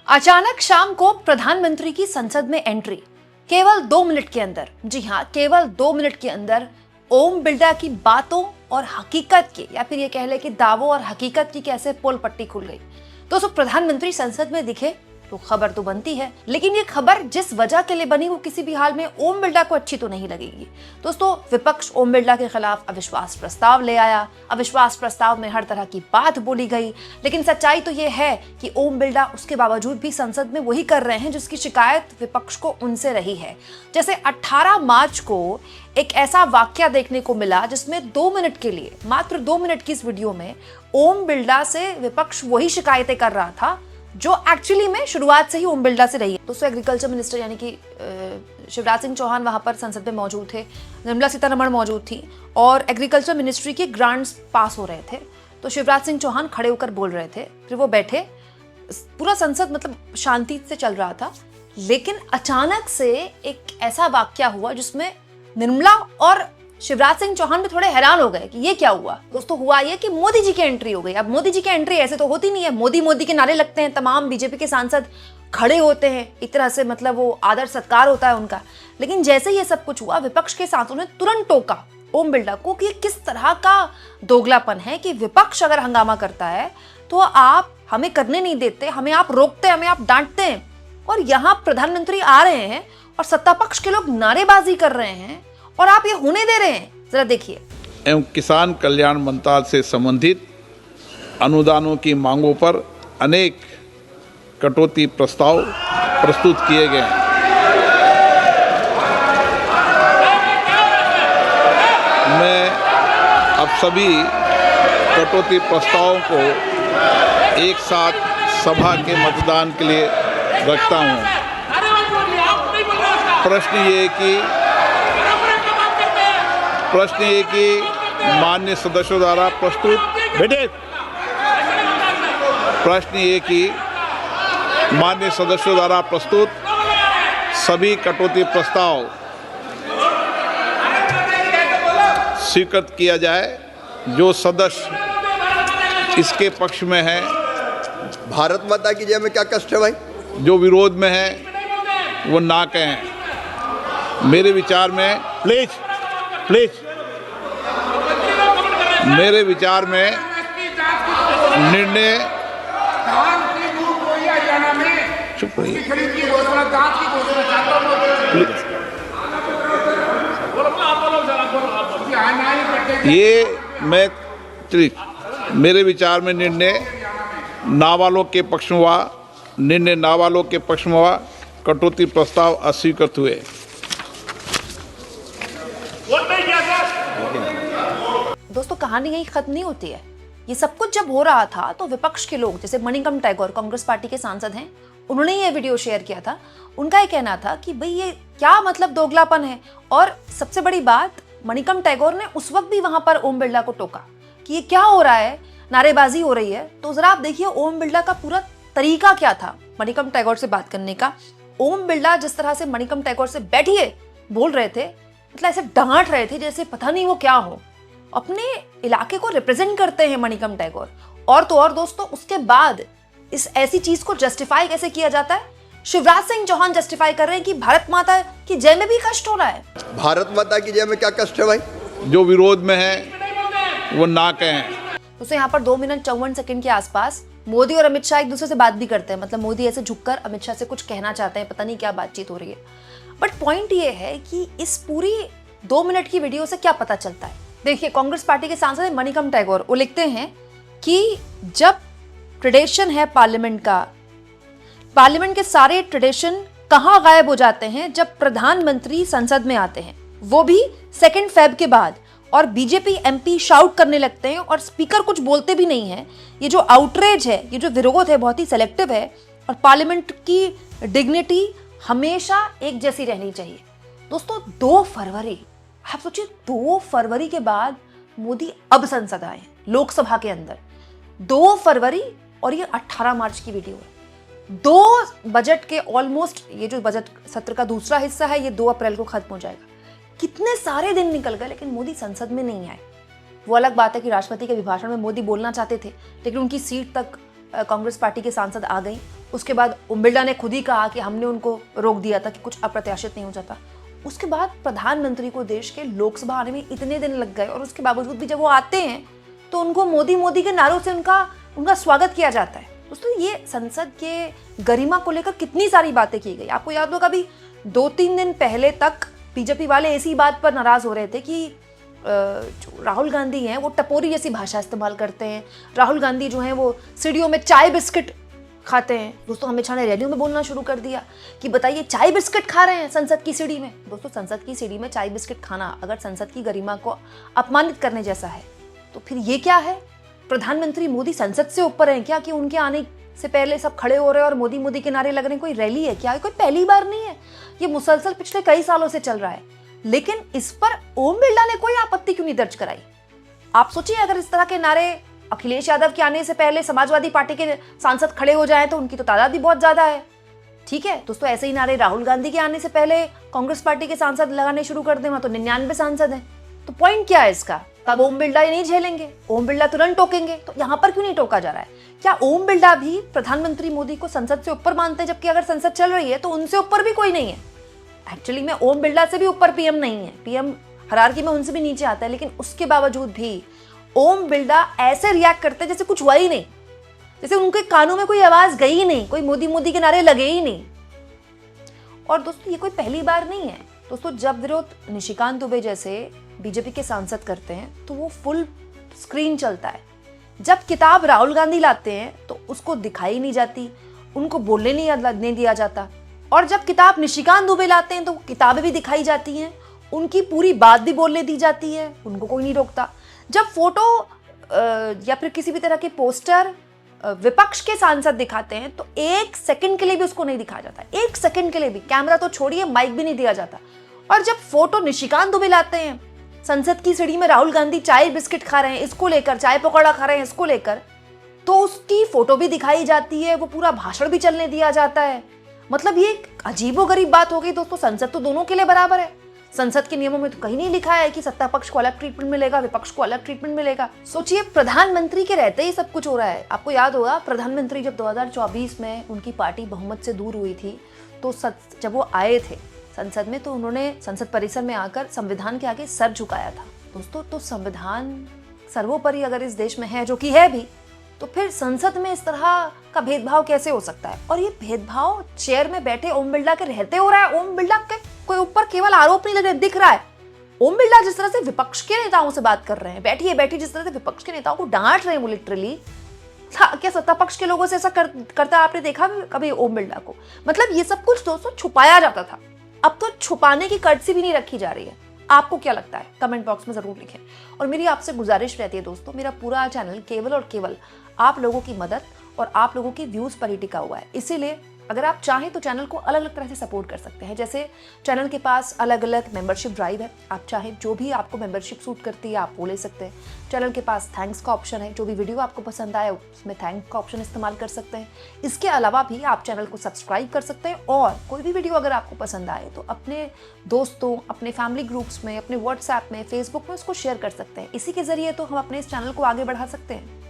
अचानक शाम को प्रधानमंत्री की संसद में एंट्री केवल 2 मिनट के अंदर, जी हाँ केवल 2 मिनट के अंदर ओम बिरला की बातों और हकीकत की, या फिर ये कह ले कि दावों और हकीकत की कैसे पोल पट्टी खुल गई। दोस्तों, प्रधानमंत्री संसद में दिखे तो खबर तो बनती है, लेकिन ये खबर जिस वजह के लिए बनी वो किसी भी हाल में ओम बिरला को अच्छी तो नहीं लगेगी। दोस्तों, विपक्ष ओम बिरला के खिलाफ अविश्वास प्रस्ताव ले आया। अविश्वास प्रस्ताव में हर तरह की बात बोली गई, लेकिन सच्चाई तो ये है कि ओम बिरला उसके बावजूद भी संसद में वही कर रहे हैं जिसकी शिकायत विपक्ष को उनसे रही है। जैसे 18 मार्च को एक ऐसा वाक्य देखने को मिला जिसमें 2 मिनट के लिए, मात्र 2 मिनट की इस वीडियो में ओम बिरला से विपक्ष वही शिकायतें कर रहा था जो एक्चुअली में शुरुआत से ही ओम बिरला से रही है। दोस्तों, एग्रीकल्चर मिनिस्टर यानी कि शिवराज सिंह चौहान वहां पर संसद में मौजूद थे, निर्मला सीतारमण मौजूद थी और एग्रीकल्चर मिनिस्ट्री के ग्रांट्स पास हो रहे थे। तो शिवराज सिंह चौहान खड़े होकर बोल रहे थे, फिर वो बैठे, पूरा संसद मतलब शांति से चल रहा था। लेकिन अचानक से एक ऐसा वाक्य हुआ जिसमें निर्मला और शिवराज सिंह चौहान भी थोड़े हैरान हो गए कि ये क्या हुआ। दोस्तों, हुआ ये कि मोदी जी की एंट्री हो गई। अब मोदी जी की एंट्री ऐसे तो होती नहीं है, मोदी मोदी के नारे लगते हैं, तमाम बीजेपी के सांसद खड़े होते हैं, एक तरह से मतलब वो आदर सत्कार होता है उनका। लेकिन जैसे ये सब कुछ हुआ, विपक्ष के सांसदों ने तुरंत टोका ओम बिरला को कि किस तरह का दोगलापन है कि विपक्ष अगर हंगामा करता है तो आप हमें करने नहीं देते, हमें आप रोकते हैं, हमें आप डांटते हैं, और यहाँ प्रधानमंत्री आ रहे हैं और सत्ता पक्ष के लोग नारेबाजी कर रहे हैं और आप ये होने दे रहे हैं। जरा देखिए। एवं किसान कल्याण मंत्रालय से संबंधित अनुदानों की मांगों पर अनेक कटौती प्रस्ताव प्रस्तुत किए गए हैं। मैं अब सभी कटौती प्रस्तावों को एक साथ सभा के मतदान के लिए रखता हूं। प्रश्न ये कि माननीय सदस्यों द्वारा प्रस्तुत सभी कटौती प्रस्ताव स्वीकृत किया जाए। जो सदस्य इसके पक्ष में है, भारत माता की जय में क्या कष्ट है भाई? जो विरोध में है वो ना कहें। मेरे विचार में प्लीज मेरे विचार में निर्णय चुप रहिए। मेरे विचार में निर्णय नाबालोग के पक्ष में हुआ, कटौती प्रस्ताव अस्वीकृत हुए। दोस्तों, कहानी यही खत्म नहीं होती है। ये सब कुछ जब हो रहा था तो विपक्ष के लोग, जैसे मणिकम टैगोर कांग्रेस पार्टी के सांसद हैं, उन्होंने ये वीडियो शेयर किया था। उनका ये कहना था कि भाई ये क्या मतलब दोगलापन है। और सबसे बड़ी बात, मणिकम टैगोर ने उस वक्त भी वहां पर ओम बिरला को टोका कि ये क्या हो रहा है, नारेबाजी हो रही है। तो जरा आप देखिए ओम बिरला का पूरा तरीका क्या था मणिकम टैगोर से बात करने का। ओम बिरला जिस तरह से मणिकम टैगोर से बैठिए बोल रहे थे, मतलब ऐसे डांट रहे थे जैसे पता नहीं वो क्या हो। अपने इलाके को रिप्रेजेंट करते हैं मणिकम टैगोर। और तो और दोस्तों, उसके बाद इस ऐसी चीज को जस्टिफाई कैसे किया जाता है? शिवराज सिंह चौहान जस्टिफाई कर रहे हैं कि भारत माता की जय में भी कष्ट हो रहा है। भारत माता की जय में क्या कष्ट है भाई? जो विरोध में है वो ना कहें। तो यहाँ पर 2 मिनट 54 सेकंड के आसपास मोदी और अमित शाह एक दूसरे से बात भी करते हैं, मतलब मोदी ऐसे झुककर अमित शाह से कुछ कहना चाहते हैं, पता नहीं क्या बातचीत हो रही है। बट पॉइंट ये है कि इस पूरी 2 मिनट की वीडियो से क्या पता चलता है। देखिए, कांग्रेस पार्टी के सांसद मणिकम टैगोर, वो लिखते हैं कि जब ट्रेडिशन है पार्लियामेंट का, पार्लियामेंट के सारे ट्रेडिशन कहाँ गायब हो जाते हैं जब प्रधानमंत्री संसद में आते हैं, वो भी 2 फेब के बाद, और बीजेपी एमपी शाउट करने लगते हैं और स्पीकर कुछ बोलते भी नहीं है। ये जो आउटरेज है, ये जो विरोध है, बहुत ही सेलेक्टिव है और पार्लियामेंट की डिग्निटी हमेशा एक जैसी रहनी चाहिए। दोस्तों, 2 फरवरी, आप सोचिए 2 फरवरी के बाद मोदी अब संसद आए लोकसभा के अंदर। 2 फरवरी और ये 18 मार्च की वीडियो है। 2 बजट के ऑलमोस्ट, ये जो बजट सत्र का दूसरा हिस्सा है ये 2 अप्रैल को खत्म हो जाएगा। कितने सारे दिन निकल गए लेकिन मोदी संसद में नहीं आए। वो अलग बात है कि राष्ट्रपति के अभिभाषण में मोदी बोलना चाहते थे, लेकिन उनकी सीट तक कांग्रेस पार्टी के सांसद आ गई उसके बाद ओम बिरला ने खुद ही कहा कि हमने उनको रोक दिया था कि कुछ अप्रत्याशित नहीं हो जाता। उसके बाद प्रधानमंत्री को देश के लोकसभा आने में इतने दिन लग गए और उसके बावजूद भी जब वो आते हैं तो उनको मोदी मोदी के नारों से उनका स्वागत किया जाता है। दोस्तों, ये संसद के गरिमा को लेकर कितनी सारी बातें की गई। आपको याद होगा, अभी 2-3 दिन पहले तक बीजेपी वाले इसी बात पर नाराज हो रहे थे कि जो राहुल गांधी हैं वो टपोरी जैसी भाषा इस्तेमाल करते हैं। राहुल गांधी जो हैं वो सीढ़ियों में चाय बिस्किट खाते हैं। दोस्तों, अमित शाह ने रैलियों में बोलना शुरू कर दिया कि बताइए चाय बिस्किट खा रहे हैं संसद की सीढ़ी में। दोस्तों, संसद की सीढ़ी में चाय बिस्किट खाना अगर संसद की गरिमा को अपमानित करने जैसा है तो फिर ये क्या है? प्रधानमंत्री मोदी संसद से ऊपर हैं क्या कि उनके आने से पहले सब खड़े हो रहे हैं और मोदी मोदी के नारे लग रहे हैं? कोई रैली है क्या? कोई पहली बार नहीं है, ये मुसलसल पिछले कई सालों से चल रहा है। लेकिन इस पर ओम बिरला ने कोई आपत्ति क्यों नहीं दर्ज कराई? आप सोचिए, अगर इस तरह के नारे अखिलेश यादव के आने से पहले समाजवादी पार्टी के सांसद खड़े हो जाएं तो उनकी तो तादाद भी बहुत ज्यादा है। ठीक है दोस्तों, ऐसे ही नारे राहुल गांधी के आने से पहले कांग्रेस पार्टी के सांसद लगाने शुरू कर दें, वहां तो 99 सांसद हैं। तो पॉइंट क्या है इसका? तब ओम बिरला ये नहीं झेलेंगे, ओम बिरला तुरंत टोकेंगे, तो यहाँ पर क्यों नहीं टोका जा रहा है? क्या ओम बिरला भी प्रधानमंत्री मोदी को संसद से ऊपर मानते हैं, जबकि अगर संसद चल रही है तो उनसे ऊपर भी कोई नहीं है? एक्चुअली में ओम बिरला से भी ऊपर पीएम नहीं है, पीएम हायरार्की में उनसे भी नीचे आता है, लेकिन उसके बावजूद भी ओम बिरला ऐसे रिएक्ट करते हैं जैसे कुछ हुआ ही नहीं, जैसे उनके कानों में कोई आवाज गई ही नहीं, कोई मोदी मोदी के नारे लगे ही नहीं। और दोस्तों, ये कोई पहली बार नहीं है। दोस्तों, जब विरोध निशिकांत दुबे जैसे बीजेपी के सांसद करते हैं तो वो फुल स्क्रीन चलता है। जब किताब राहुल गांधी लाते हैं तो उसको दिखाई नहीं जाती, उनको बोलने नहीं दिया जाता। और जब किताब निशिकांत दुबे लाते हैं तो किताबें भी दिखाई जाती हैं, उनकी पूरी बात भी बोलने दी जाती है, उनको कोई नहीं रोकता। जब फोटो या फिर किसी भी तरह के पोस्टर विपक्ष के सांसद दिखाते हैं तो 1 सेकंड के लिए भी उसको नहीं दिखाया जाता, 1 सेकंड के लिए भी, कैमरा तो छोड़िए माइक भी नहीं दिया जाता। और जब फोटो निशिकांत दुबे लाते हैं संसद की सीढ़ी में राहुल गांधी चाय बिस्किट खा रहे हैं इसको लेकर, चाय पकौड़ा खा रहे हैं इसको लेकर, तो उसकी फोटो भी दिखाई जाती है, वो पूरा भाषण भी चलने दिया जाता है। मतलब ये एक अजीबोगरीब बात हो गई दोस्तों। संसद तो दोनों के लिए बराबर है। संसद के नियमों में तो कहीं नहीं लिखा है कि सत्ता पक्ष को अलग ट्रीटमेंट मिलेगा, विपक्ष को अलग ट्रीटमेंट मिलेगा। सोचिए, प्रधानमंत्री के रहते ही सब कुछ हो रहा है। आपको याद होगा, प्रधानमंत्री जब 2024 में उनकी पार्टी बहुमत से दूर हुई थी तो जब वो आए थे संसद में तो उन्होंने संसद परिसर में आकर संविधान के आगे सर झुकाया था। दोस्तों, तो संविधान सर्वोपरि अगर इस देश में है, जो कि है भी, तो फिर संसद में इस तरह का भेदभाव कैसे हो सकता है? और ये भेदभाव चेयर में बैठे ओम बिरला के रहते हो रहा है। ओम बिरला के कोई ऊपर केवल आरोप नहीं लगे, दिख रहा है। ओम बिरला जिस तरह से विपक्ष के नेताओं से बात कर रहे हैं, बैठी जिस तरह से विपक्ष के नेताओं को डांट रहे हैं वो लिटरली, क्या सत्ता पक्ष के लोगों से ऐसा करता आपने देखा कभी ओम बिरला को? मतलब ये सब कुछ दोस्तों छुपाया जाता था, अब तो छुपाने की कर्तसी भी नहीं रखी जा रही है। आपको क्या लगता है? कमेंट बॉक्स में जरूर लिखें। और मेरी आपसे गुजारिश रहती है दोस्तों, मेरा पूरा चैनल केवल और केवल आप लोगों की मदद और आप लोगों की व्यूज पर ही टिका हुआ है। इसीलिए अगर आप चाहें तो चैनल को अलग अलग तरह से सपोर्ट कर सकते हैं। जैसे चैनल के पास अलग अलग मेंबरशिप ड्राइव है, आप चाहें जो भी आपको मेंबरशिप सूट करती है आप वो ले सकते हैं। चैनल के पास थैंक्स का ऑप्शन है, जो भी वीडियो आपको पसंद आए उसमें थैंक का ऑप्शन इस्तेमाल कर सकते हैं। इसके अलावा भी आप चैनल को सब्सक्राइब कर सकते हैं और कोई भी वीडियो अगर आपको पसंद आए तो अपने दोस्तों, अपने फैमिली ग्रुप्स में, अपने व्हाट्सएप में, फेसबुक में उसको शेयर कर सकते हैं। इसी के जरिए तो हम अपने इस चैनल को आगे बढ़ा सकते हैं।